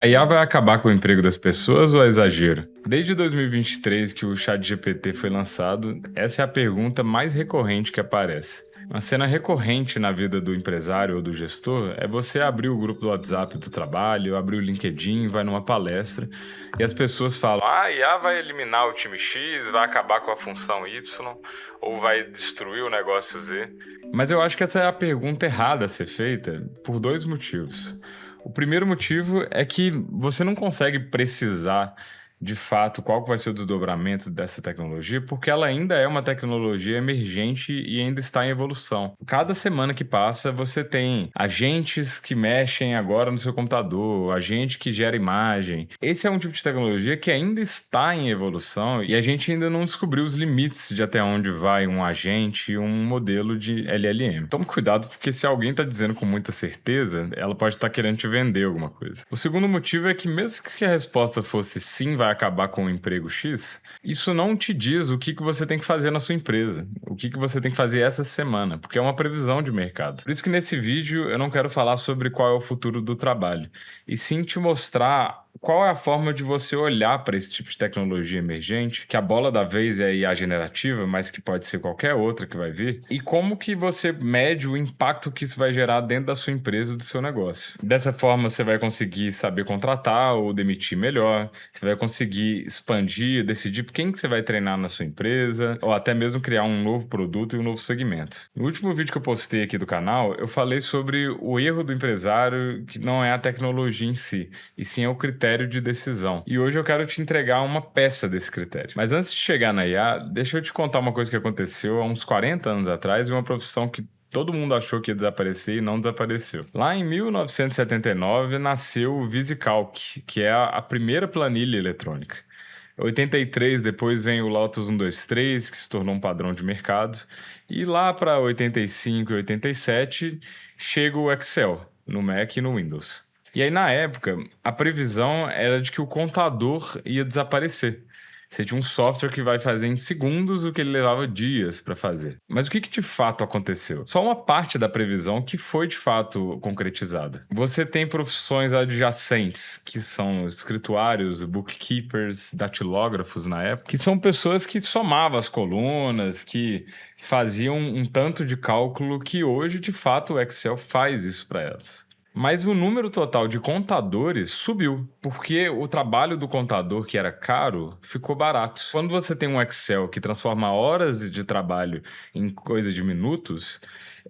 A IA vai acabar com o emprego das pessoas ou é exagero? Desde 2023 que o ChatGPT foi lançado, essa é a pergunta mais recorrente que aparece. Uma cena recorrente na vida do empresário ou do gestor é você abrir o grupo do WhatsApp do trabalho, abrir o LinkedIn, vai numa palestra e as pessoas falam: a IA vai eliminar o time X, vai acabar com a função Y ou vai destruir o negócio Z. Mas eu acho que essa é a pergunta errada a ser feita por dois motivos. O primeiro motivo é que você não consegue precisar de fato qual que vai ser o desdobramento dessa tecnologia, porque ela ainda é uma tecnologia emergente e ainda está em evolução. Cada semana que passa, você tem agentes que mexem agora no seu computador, agente que gera imagem. Esse é um tipo de tecnologia que ainda está em evolução e a gente ainda não descobriu os limites de até onde vai um agente e um modelo de LLM. Tome cuidado, porque se alguém está dizendo com muita certeza, ela pode estar querendo te vender alguma coisa. O segundo motivo é que mesmo que a resposta fosse sim, vai acabar com o emprego X, isso não te diz o que você tem que fazer na sua empresa, o que você tem que fazer essa semana, porque é uma previsão de mercado. Por isso que nesse vídeo eu não quero falar sobre qual é o futuro do trabalho, e sim te mostrar qual é a forma de você olhar para esse tipo de tecnologia emergente, que a bola da vez é a IA generativa, mas que pode ser qualquer outra que vai vir, e como que você mede o impacto que isso vai gerar dentro da sua empresa, do seu negócio. Dessa forma, você vai conseguir saber contratar ou demitir melhor, você vai conseguir expandir, decidir quem que você vai treinar na sua empresa, ou até mesmo criar um novo produto e um novo segmento. No último vídeo que eu postei aqui do canal, eu falei sobre o erro do empresário, que não é a tecnologia em si, e sim é o critério de decisão. E hoje eu quero te entregar uma peça desse critério. Mas antes de chegar na IA, deixa eu te contar uma coisa que aconteceu há uns 40 anos atrás e uma profissão que todo mundo achou que ia desaparecer e não desapareceu. Lá em 1979 nasceu o VisiCalc, que é a primeira planilha eletrônica. Em 83 depois vem o Lotus 123, que se tornou um padrão de mercado. E lá para 85 e 87 chega o Excel, no Mac e no Windows. E aí, na época, a previsão era de que o contador ia desaparecer. Você tinha um software que vai fazer em segundos o que ele levava dias para fazer. Mas o que de fato aconteceu? Só uma parte da previsão que foi de fato concretizada. Você tem profissões adjacentes, que são escrituários, bookkeepers, datilógrafos na época, que são pessoas que somavam as colunas, que faziam um tanto de cálculo que hoje, de fato, o Excel faz isso para elas. Mas o número total de contadores subiu, porque o trabalho do contador, que era caro, ficou barato. Quando você tem um Excel que transforma horas de trabalho em coisa de minutos,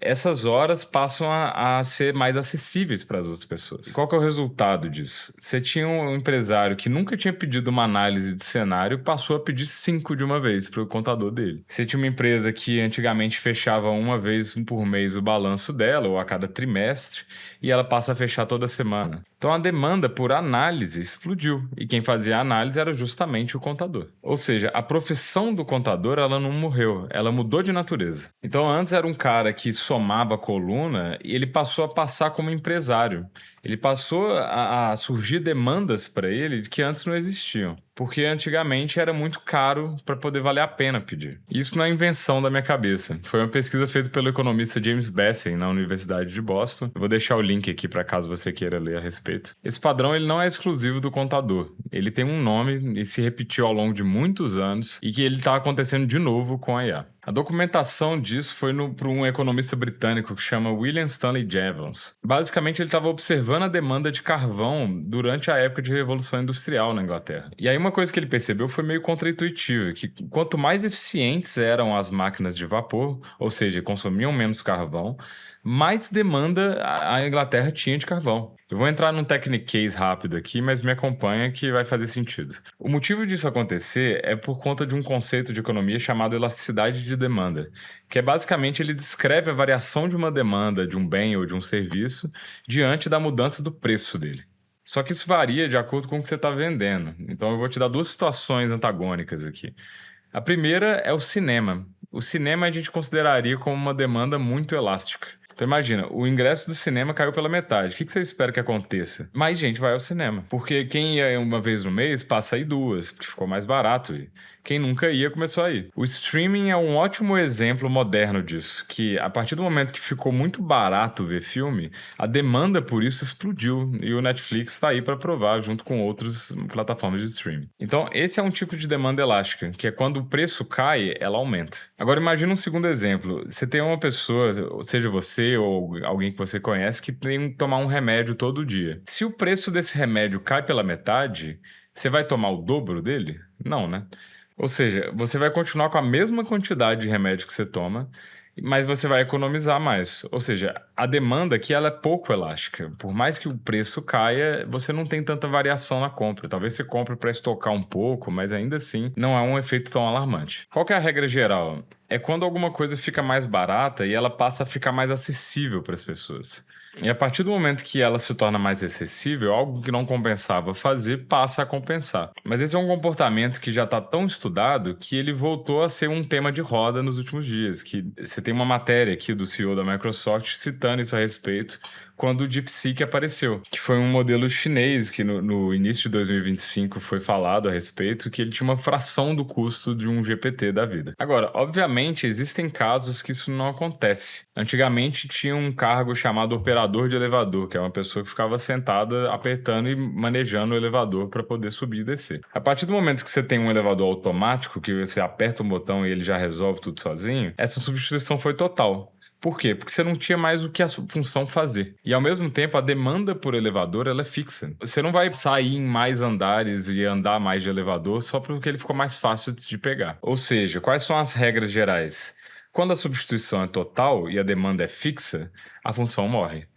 essas horas passam a ser mais acessíveis para as outras pessoas. E qual que é o resultado disso? Você tinha um empresário que nunca tinha pedido uma análise de cenário, passou a pedir 5 de uma vez para o contador dele. Você tinha uma empresa que antigamente fechava uma vez por mês o balanço dela, ou a cada trimestre, e ela passa a fechar toda semana. Então a demanda por análise explodiu, e quem fazia a análise era justamente o contador. Ou seja, a profissão do contador, ela não morreu, ela mudou de natureza. Então antes era um cara que somava a coluna e ele passou a passar como empresário. Ele passou a surgir demandas para ele que antes não existiam, porque antigamente era muito caro para poder valer a pena pedir. Isso não é invenção da minha cabeça. Foi uma pesquisa feita pelo economista James Bassen na Universidade de Boston. Eu vou deixar o link aqui para caso você queira ler a respeito. Esse padrão ele não é exclusivo do contador. Ele tem um nome e se repetiu ao longo de muitos anos e que ele está acontecendo de novo com a IA. A documentação disso foi para um economista britânico que chama William Stanley Jevons. Basicamente, ele estava observando a demanda de carvão durante a época de Revolução Industrial na Inglaterra. E aí uma coisa que ele percebeu foi meio contraintuitiva, que quanto mais eficientes eram as máquinas de vapor, ou seja, consumiam menos carvão, mais demanda a Inglaterra tinha de carvão. Eu vou entrar num technique rápido aqui, mas me acompanha que vai fazer sentido. O motivo disso acontecer é por conta de um conceito de economia chamado elasticidade de demanda, que é basicamente ele descreve a variação de uma demanda de um bem ou de um serviço diante da mudança do preço dele. Só que isso varia de acordo com o que você está vendendo. Então eu vou te dar duas situações antagônicas aqui. A primeira é o cinema. O cinema a gente consideraria como uma demanda muito elástica. Então imagina, o ingresso do cinema caiu pela metade. O que você espera que aconteça? Mais gente vai ao cinema. Porque quem ia uma vez no mês passa a ir duas, porque ficou mais barato ir. Quem nunca ia, começou a ir. O streaming é um ótimo exemplo moderno disso, que a partir do momento que ficou muito barato ver filme, a demanda por isso explodiu e o Netflix está aí para provar junto com outras plataformas de streaming. Então, esse é um tipo de demanda elástica, que é quando o preço cai, ela aumenta. Agora, imagina um segundo exemplo. Você tem uma pessoa, seja você ou alguém que você conhece, que tem que tomar um remédio todo dia. Se o preço desse remédio cai pela metade, você vai tomar o dobro dele? Não, né? Ou seja, você vai continuar com a mesma quantidade de remédio que você toma, mas você vai economizar mais. Ou seja, a demanda aqui ela é pouco elástica. Por mais que o preço caia, você não tem tanta variação na compra. Talvez você compre para estocar um pouco, mas ainda assim não é um efeito tão alarmante. Qual que é a regra geral? É quando alguma coisa fica mais barata e ela passa a ficar mais acessível para as pessoas. E a partir do momento que ela se torna mais acessível, algo que não compensava fazer passa a compensar. Mas esse é um comportamento que já está tão estudado que ele voltou a ser um tema de roda nos últimos dias. Que você tem uma matéria aqui do CEO da Microsoft citando isso a respeito quando o DeepSeek apareceu, que foi um modelo chinês que no início de 2025 foi falado a respeito, que ele tinha uma fração do custo de um GPT da vida. Agora, obviamente, existem casos que isso não acontece. Antigamente tinha um cargo chamado operador de elevador, que é uma pessoa que ficava sentada apertando e manejando o elevador para poder subir e descer. A partir do momento que você tem um elevador automático, que você aperta um botão e ele já resolve tudo sozinho, essa substituição foi total. Por quê? Porque você não tinha mais o que a função fazer. E ao mesmo tempo, a demanda por elevador ela é fixa. Você não vai sair em mais andares e andar mais de elevador só porque ele ficou mais fácil de pegar. Ou seja, quais são as regras gerais? Quando a substituição é total e a demanda é fixa, a função morre.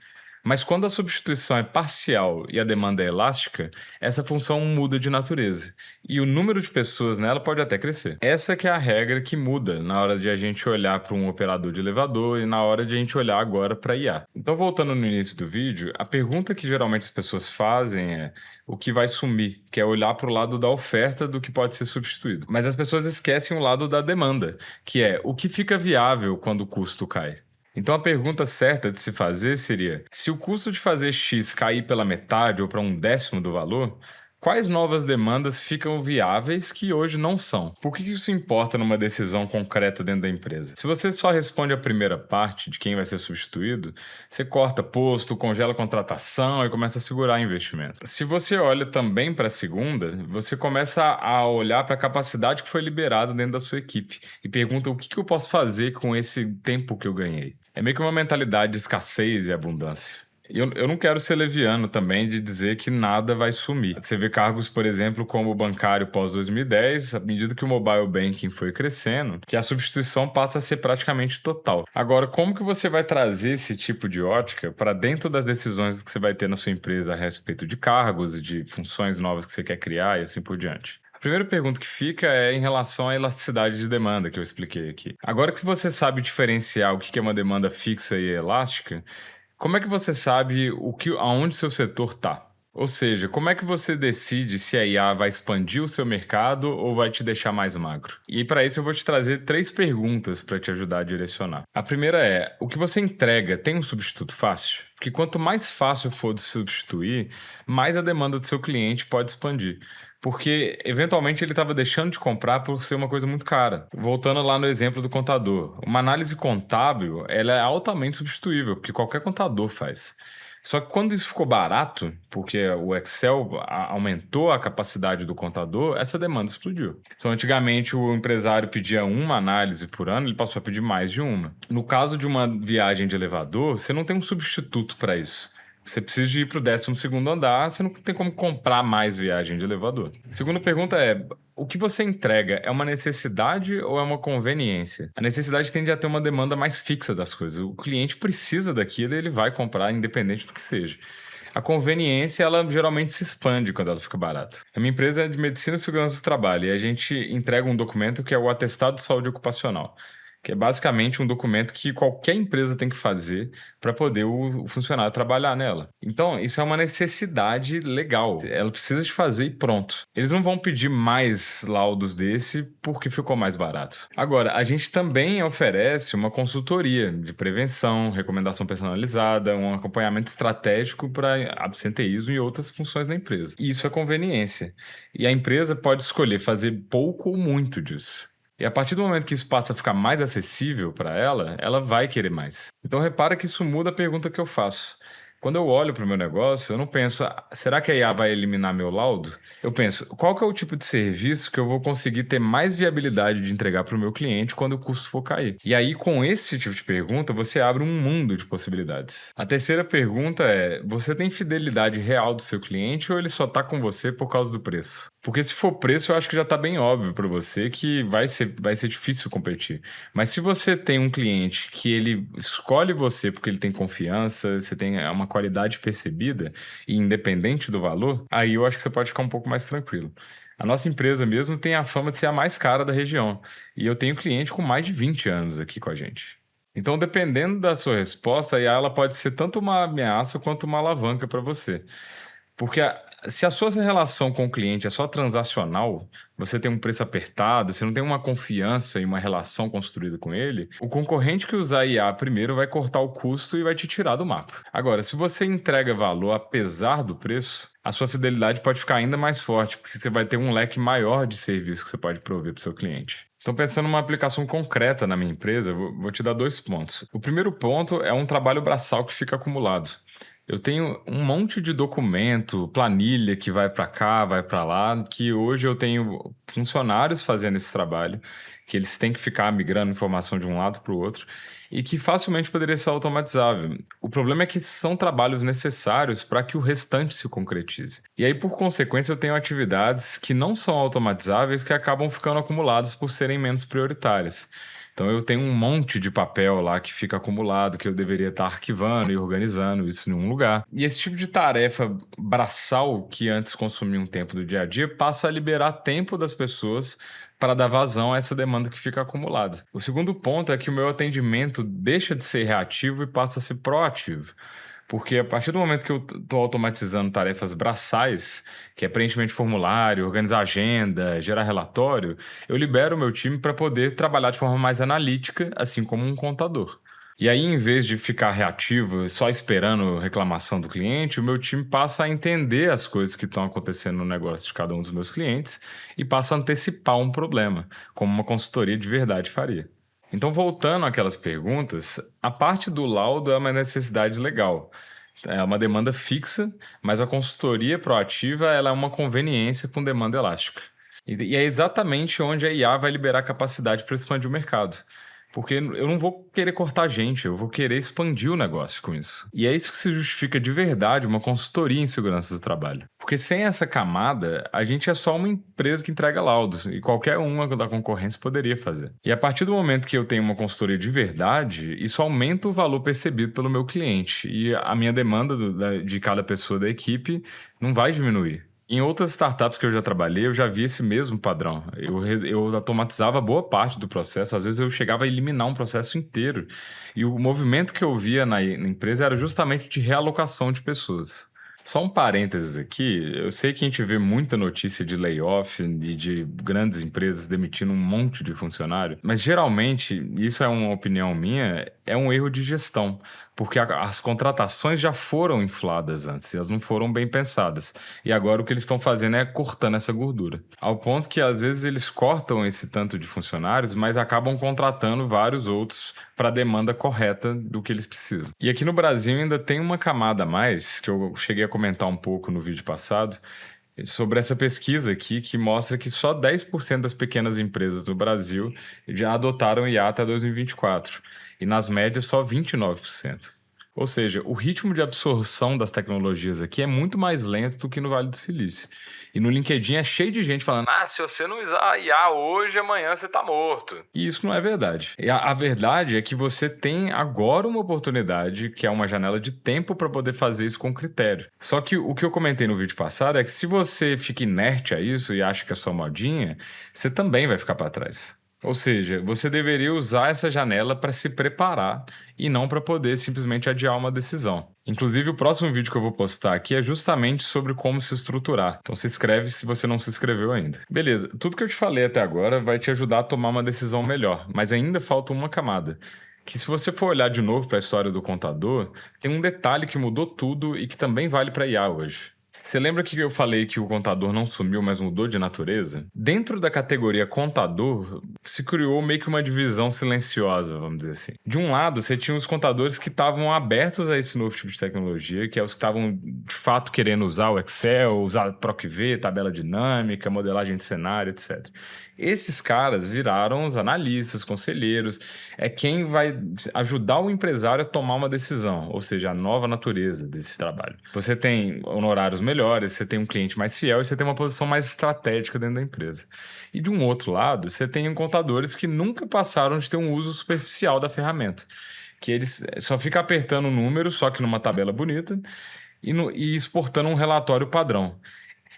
Mas quando a substituição é parcial e a demanda é elástica, essa função muda de natureza. E o número de pessoas nela pode até crescer. Essa que é a regra que muda na hora de a gente olhar para um operador de elevador e na hora de a gente olhar agora para IA. Então, voltando no início do vídeo, a pergunta que geralmente as pessoas fazem é o que vai sumir, que é olhar para o lado da oferta do que pode ser substituído. Mas as pessoas esquecem o lado da demanda, que é o que fica viável quando o custo cai. Então a pergunta certa de se fazer seria: se o custo de fazer X cair pela metade ou para um décimo do valor, quais novas demandas ficam viáveis que hoje não são? Por que isso importa numa decisão concreta dentro da empresa? Se você só responde a primeira parte de quem vai ser substituído, você corta posto, congela contratação e começa a segurar investimento. Se você olha também para a segunda, você começa a olhar para a capacidade que foi liberada dentro da sua equipe e pergunta o que eu posso fazer com esse tempo que eu ganhei. É meio que uma mentalidade de escassez e abundância. Eu não quero ser leviano também de dizer que nada vai sumir. Você vê cargos, por exemplo, como o bancário pós-2010, à medida que o mobile banking foi crescendo, que a substituição passa a ser praticamente total. Agora, como que você vai trazer esse tipo de ótica para dentro das decisões que você vai ter na sua empresa a respeito de cargos e de funções novas que você quer criar e assim por diante? A primeira pergunta que fica é em relação à elasticidade de demanda que eu expliquei aqui. Agora que você sabe diferenciar o que é uma demanda fixa e elástica, como é que você sabe aonde seu setor está? Ou seja, como é que você decide se a IA vai expandir o seu mercado ou vai te deixar mais magro? E para isso eu vou te trazer 3 perguntas para te ajudar a direcionar. A primeira é: o que você entrega tem um substituto fácil? Porque quanto mais fácil for de substituir, mais a demanda do seu cliente pode expandir. Porque, eventualmente, ele estava deixando de comprar por ser uma coisa muito cara. Voltando lá no exemplo do contador. Uma análise contábil, ela é altamente substituível, porque qualquer contador faz. Só que quando isso ficou barato, porque o Excel aumentou a capacidade do contador, essa demanda explodiu. Então, antigamente, o empresário pedia uma análise por ano, ele passou a pedir mais de uma. No caso de uma viagem de elevador, você não tem um substituto para isso. Você precisa de ir para o 12º andar, você não tem como comprar mais viagem de elevador. A segunda pergunta é: o que você entrega é uma necessidade ou é uma conveniência? A necessidade tende a ter uma demanda mais fixa das coisas. O cliente precisa daquilo e ele vai comprar independente do que seja. A conveniência, ela geralmente se expande quando ela fica barata. A minha empresa é de medicina e segurança do trabalho e a gente entrega um documento que é o atestado de saúde ocupacional. que é basicamente um documento que qualquer empresa tem que fazer para poder o funcionário trabalhar nela. Então, isso é uma necessidade legal. Ela precisa de fazer e pronto. Eles não vão pedir mais laudos desse porque ficou mais barato. Agora, a gente também oferece uma consultoria de prevenção, recomendação personalizada, um acompanhamento estratégico para absenteísmo e outras funções da empresa. E isso é conveniência. E a empresa pode escolher fazer pouco ou muito disso. E a partir do momento que isso passa a ficar mais acessível para ela, ela vai querer mais. Então repara que isso muda a pergunta que eu faço. Quando eu olho para o meu negócio, eu não penso, será que a IA vai eliminar meu laudo? Eu penso, qual que é o tipo de serviço que eu vou conseguir ter mais viabilidade de entregar para o meu cliente quando o custo for cair? E aí, com esse tipo de pergunta, você abre um mundo de possibilidades. A terceira pergunta é, você tem fidelidade real do seu cliente ou ele só está com você por causa do preço? Porque se for preço, eu acho que já está bem óbvio para você que vai ser difícil competir. Mas se você tem um cliente que ele escolhe você porque ele tem confiança, você tem uma qualidade percebida e independente do valor, aí eu acho que você pode ficar um pouco mais tranquilo. A nossa empresa mesmo tem a fama de ser a mais cara da região. E eu tenho cliente com mais de 20 anos aqui com a gente. Então, dependendo da sua resposta, a IA ela pode ser tanto uma ameaça quanto uma alavanca para você. Porque se a sua relação com o cliente é só transacional, você tem um preço apertado, você não tem uma confiança e uma relação construída com ele, o concorrente que usar IA primeiro vai cortar o custo e vai te tirar do mapa. Agora, se você entrega valor apesar do preço, a sua fidelidade pode ficar ainda mais forte, porque você vai ter um leque maior de serviços que você pode prover para o seu cliente. Então, pensando numa aplicação concreta na minha empresa, vou te dar 2 pontos. O primeiro ponto é um trabalho braçal que fica acumulado. Eu tenho um monte de documento, planilha que vai para cá, vai para lá, que hoje eu tenho funcionários fazendo esse trabalho, que eles têm que ficar migrando informação de um lado para o outro e que facilmente poderia ser automatizável. O problema é que são trabalhos necessários para que o restante se concretize. E aí, por consequência, eu tenho atividades que não são automatizáveis que acabam ficando acumuladas por serem menos prioritárias. Então eu tenho um monte de papel lá que fica acumulado, que eu deveria estar arquivando e organizando isso em um lugar. E esse tipo de tarefa braçal que antes consumia um tempo do dia a dia passa a liberar tempo das pessoas para dar vazão a essa demanda que fica acumulada. O segundo ponto é que o meu atendimento deixa de ser reativo e passa a ser proativo. Porque a partir do momento que eu estou automatizando tarefas braçais, que é preenchimento de formulário, organizar agenda, gerar relatório, eu libero o meu time para poder trabalhar de forma mais analítica, assim como um contador. E aí, em vez de ficar reativo, só esperando reclamação do cliente, o meu time passa a entender as coisas que estão acontecendo no negócio de cada um dos meus clientes e passa a antecipar um problema, como uma consultoria de verdade faria. Então, voltando àquelas perguntas, a parte do laudo é uma necessidade legal. É uma demanda fixa, mas a consultoria proativa ela é uma conveniência com demanda elástica. E é exatamente onde a IA vai liberar capacidade para expandir o mercado. Porque eu não vou querer cortar gente, eu vou querer expandir o negócio com isso. E é isso que se justifica de verdade uma consultoria em segurança do trabalho. Porque sem essa camada, a gente é só uma empresa que entrega laudo, e qualquer uma da concorrência poderia fazer. E a partir do momento que eu tenho uma consultoria de verdade, isso aumenta o valor percebido pelo meu cliente. E a minha demanda de cada pessoa da equipe não vai diminuir. Em outras startups que eu já trabalhei, eu já vi esse mesmo padrão. Eu automatizava boa parte do processo, às vezes eu chegava a eliminar um processo inteiro. E o movimento que eu via na empresa era justamente de realocação de pessoas. Só um parênteses aqui, eu sei que a gente vê muita notícia de layoff e de grandes empresas demitindo um monte de funcionário, mas geralmente, isso é uma opinião minha, é um erro de gestão, porque as contratações já foram infladas antes, elas não foram bem pensadas, e agora o que eles estão fazendo é cortando essa gordura. Ao ponto que às vezes eles cortam esse tanto de funcionários, mas acabam contratando vários outros para a demanda correta do que eles precisam. E aqui no Brasil ainda tem uma camada a mais, que eu cheguei a comentar um pouco no vídeo passado, sobre essa pesquisa aqui que mostra que só 10% das pequenas empresas do Brasil já adotaram IA até 2024, e nas médias só 29%. Ou seja, o ritmo de absorção das tecnologias aqui é muito mais lento do que no Vale do Silício. E no LinkedIn é cheio de gente falando, se você não usar IA hoje, amanhã você tá morto. E isso não é verdade. E a verdade é que você tem agora uma oportunidade, que é uma janela de tempo para poder fazer isso com critério. Só que o que eu comentei no vídeo passado é que se você fica inerte a isso e acha que é só modinha, você também vai ficar para trás. Ou seja, você deveria usar essa janela para se preparar e não para poder simplesmente adiar uma decisão. Inclusive, o próximo vídeo que eu vou postar aqui é justamente sobre como se estruturar. Então se inscreve se você não se inscreveu ainda. Beleza, tudo que eu te falei até agora vai te ajudar a tomar uma decisão melhor, mas ainda falta uma camada. Que se você for olhar de novo para a história do contador, tem um detalhe que mudou tudo e que também vale para IA hoje. Você lembra que eu falei que o contador não sumiu, mas mudou de natureza? Dentro da categoria contador, se criou meio que uma divisão silenciosa, vamos dizer assim. De um lado, você tinha os contadores que estavam abertos a esse novo tipo de tecnologia, que é os que estavam de fato querendo usar o Excel, usar PROC-V, tabela dinâmica, modelagem de cenário, etc. Esses caras viraram os analistas, conselheiros, é quem vai ajudar o empresário a tomar uma decisão, ou seja, a nova natureza desse trabalho. Você tem honorários melhores, você tem um cliente mais fiel e você tem uma posição mais estratégica dentro da empresa. E de um outro lado, você tem contadores que nunca passaram de ter um uso superficial da ferramenta, que eles só ficam apertando o número, só que numa tabela bonita, e exportando um relatório padrão.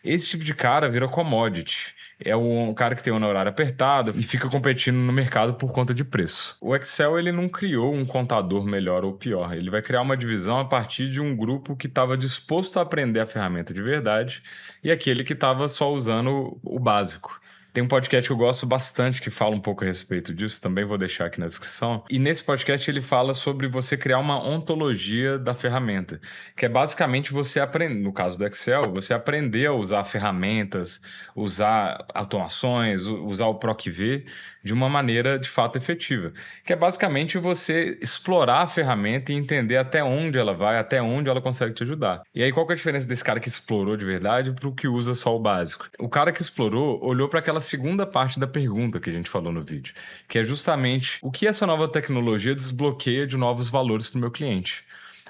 Esse tipo de cara vira commodity. É um cara que tem um horário apertado e fica competindo no mercado por conta de preço. O Excel ele não criou um contador melhor ou pior. Ele vai criar uma divisão a partir de um grupo que estava disposto a aprender a ferramenta de verdade e aquele que estava só usando o básico. Tem um podcast que eu gosto bastante que fala um pouco a respeito disso, também vou deixar aqui na descrição. E nesse podcast ele fala sobre você criar uma ontologia da ferramenta, que é basicamente você aprender, no caso do Excel, você aprender a usar ferramentas, usar automações, usar o PROC-V de uma maneira de fato efetiva, que é basicamente você explorar a ferramenta e entender até onde ela vai, até onde ela consegue te ajudar. E aí qual que é a diferença desse cara que explorou de verdade para o que usa só o básico? O cara que explorou olhou para aquela segunda parte da pergunta que a gente falou no vídeo, que é justamente o que essa nova tecnologia desbloqueia de novos valores para o meu cliente.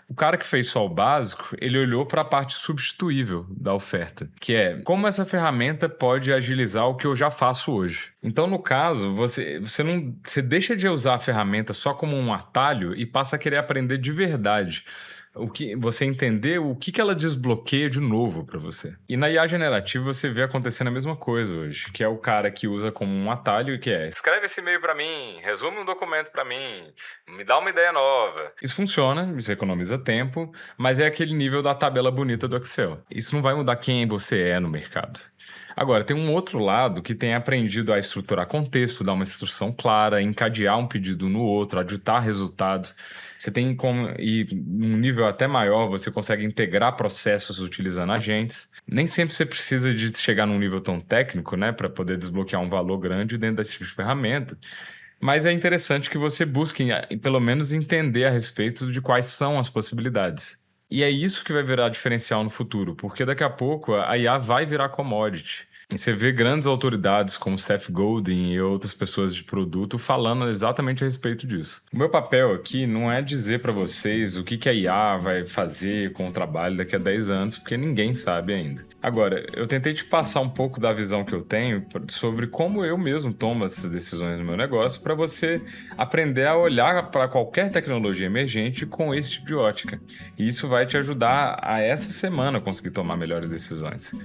O cara que fez só o básico, ele olhou para a parte substituível da oferta, que é como essa ferramenta pode agilizar o que eu já faço hoje. Então, no caso, você deixa de usar a ferramenta só como um atalho e passa a querer aprender de verdade. Você entender o que ela desbloqueia de novo para você. E na IA generativa você vê acontecendo a mesma coisa hoje, que é o cara que usa como um atalho, que é escreve esse e-mail para mim, resume um documento para mim, me dá uma ideia nova. Isso funciona, isso economiza tempo, mas é aquele nível da tabela bonita do Excel. Isso não vai mudar quem você é no mercado. Agora, tem um outro lado que tem aprendido a estruturar contexto, dar uma instrução clara, encadear um pedido no outro, aditar resultados. Você tem como, e num nível até maior, você consegue integrar processos utilizando agentes. Nem sempre você precisa de chegar num nível tão técnico, né, para poder desbloquear um valor grande dentro desse tipo de ferramenta. Mas é interessante que você busque, pelo menos, entender a respeito de quais são as possibilidades. E é isso que vai virar diferencial no futuro, porque daqui a pouco a IA vai virar commodity. E você vê grandes autoridades como Seth Godin e outras pessoas de produto falando exatamente a respeito disso. O meu papel aqui não é dizer para vocês o que a IA vai fazer com o trabalho daqui a 10 anos, porque ninguém sabe ainda. Agora, eu tentei te passar um pouco da visão que eu tenho sobre como eu mesmo tomo essas decisões no meu negócio, para você aprender a olhar para qualquer tecnologia emergente com esse tipo de ótica. E isso vai te ajudar a essa semana conseguir tomar melhores decisões.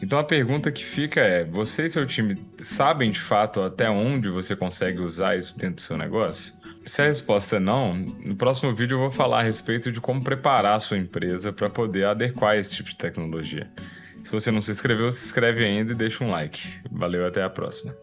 Então a pergunta que fica é, você e seu time sabem de fato até onde você consegue usar isso dentro do seu negócio? Se a resposta é não, no próximo vídeo eu vou falar a respeito de como preparar a sua empresa para poder adequar esse tipo de tecnologia. Se você não se inscreveu, se inscreve ainda e deixa um like. Valeu, até a próxima.